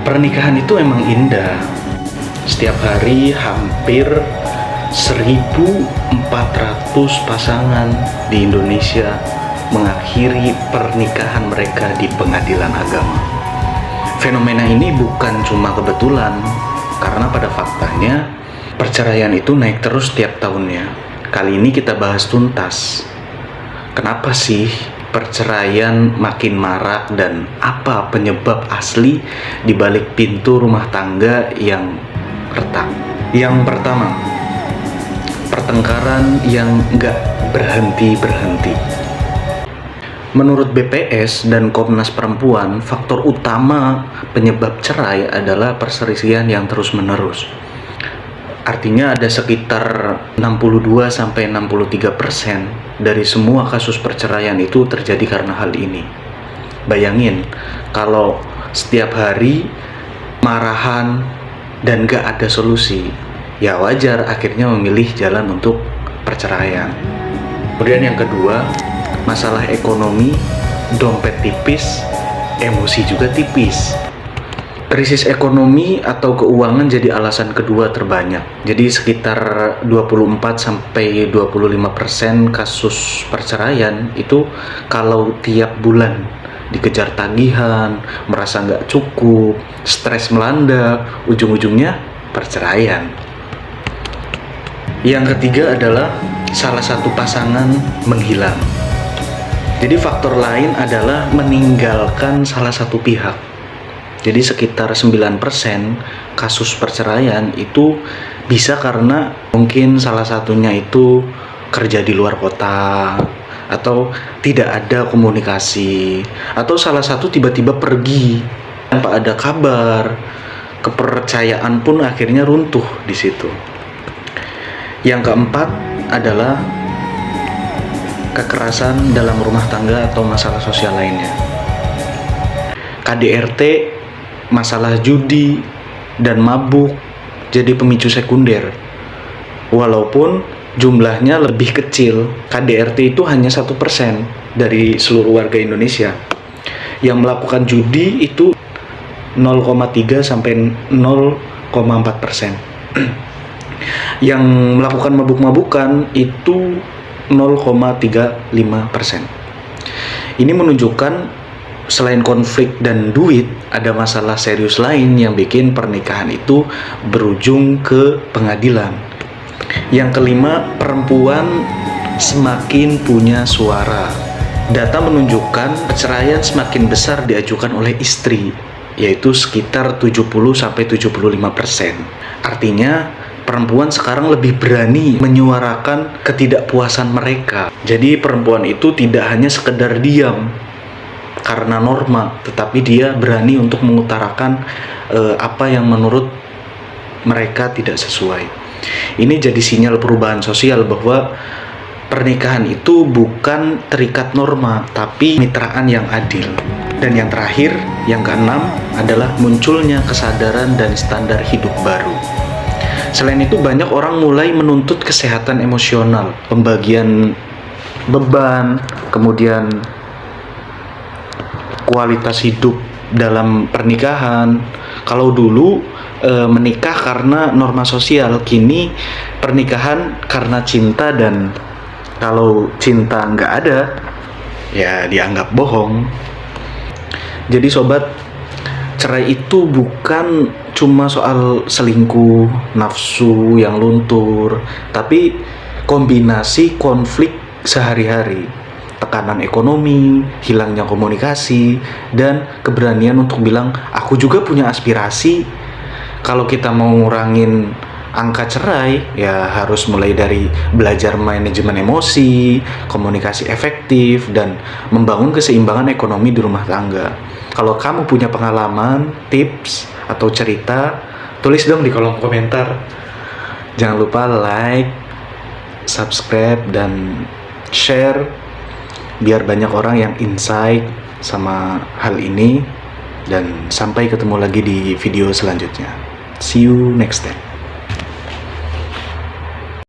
Pernikahan itu emang indah. Setiap hari hampir 1.400 pasangan di Indonesia mengakhiri pernikahan mereka di pengadilan agama. Fenomena ini bukan cuma kebetulan, karena pada faktanya perceraian itu naik terus setiap tahunnya. Kali ini kita bahas tuntas. Kenapa sih perceraian makin marak dan apa penyebab asli di balik pintu rumah tangga yang retak? Yang pertama, pertengkaran yang nggak berhenti-berhenti. Menurut BPS dan Komnas Perempuan, faktor utama penyebab cerai adalah perselisihan yang terus-menerus. Artinya ada sekitar 62-63% dari semua kasus perceraian itu terjadi karena hal ini. Bayangin, kalau setiap hari marahan dan gak ada solusi, ya wajar akhirnya memilih jalan untuk perceraian. Kemudian yang kedua, masalah ekonomi, dompet tipis, emosi juga tipis. Krisis ekonomi atau keuangan jadi alasan kedua terbanyak. Jadi sekitar 24-25% kasus perceraian itu kalau tiap bulan dikejar tagihan, merasa nggak cukup, stres melanda, ujung-ujungnya perceraian. Yang ketiga adalah salah satu pasangan menghilang. Jadi faktor lain adalah meninggalkan salah satu pihak. Jadi sekitar 9% kasus perceraian itu bisa karena mungkin salah satunya itu kerja di luar kota, atau tidak ada komunikasi, atau salah satu tiba-tiba pergi tanpa ada kabar. Kepercayaan pun akhirnya runtuh di situ. Yang keempat adalah kekerasan dalam rumah tangga atau masalah sosial lainnya. KDRT, masalah judi dan mabuk jadi pemicu sekunder. Walaupun jumlahnya lebih kecil, KDRT itu hanya 1% dari seluruh warga Indonesia. Yang melakukan judi itu 0,3 sampai 0,4%. Yang melakukan mabuk-mabukan itu 0,35%. Ini menunjukkan selain konflik dan duit, ada masalah serius lain yang bikin pernikahan itu berujung ke pengadilan. Yang kelima, perempuan semakin punya suara. Data menunjukkan perceraian semakin besar diajukan oleh istri, yaitu sekitar 70-75%. Artinya, perempuan sekarang lebih berani menyuarakan ketidakpuasan mereka. Jadi perempuan itu tidak hanya sekedar diam karena norma, tetapi dia berani untuk mengutarakan apa yang menurut mereka tidak sesuai. Ini jadi sinyal perubahan sosial bahwa pernikahan itu bukan terikat norma, tapi mitraan yang adil. Dan yang terakhir, yang keenam adalah munculnya kesadaran dan standar hidup baru. Selain itu, banyak orang mulai menuntut kesehatan emosional, pembagian beban, kemudian kualitas hidup dalam pernikahan. Kalau dulu menikah karena norma sosial, kini pernikahan karena cinta, dan kalau cinta nggak ada, ya dianggap bohong. Jadi sobat, cerai itu bukan cuma soal selingkuh, nafsu yang luntur, tapi kombinasi konflik sehari-hari. Tekanan ekonomi, hilangnya komunikasi, dan keberanian untuk bilang, aku juga punya aspirasi. Kalau kita mau ngurangin angka cerai, ya harus mulai dari belajar manajemen emosi, komunikasi efektif, dan membangun keseimbangan ekonomi di rumah tangga. Kalau kamu punya pengalaman, tips, atau cerita, tulis dong di kolom komentar. Jangan lupa like, subscribe, dan share biar banyak orang yang insight sama hal ini. Dan sampai ketemu lagi di video selanjutnya. See you next time.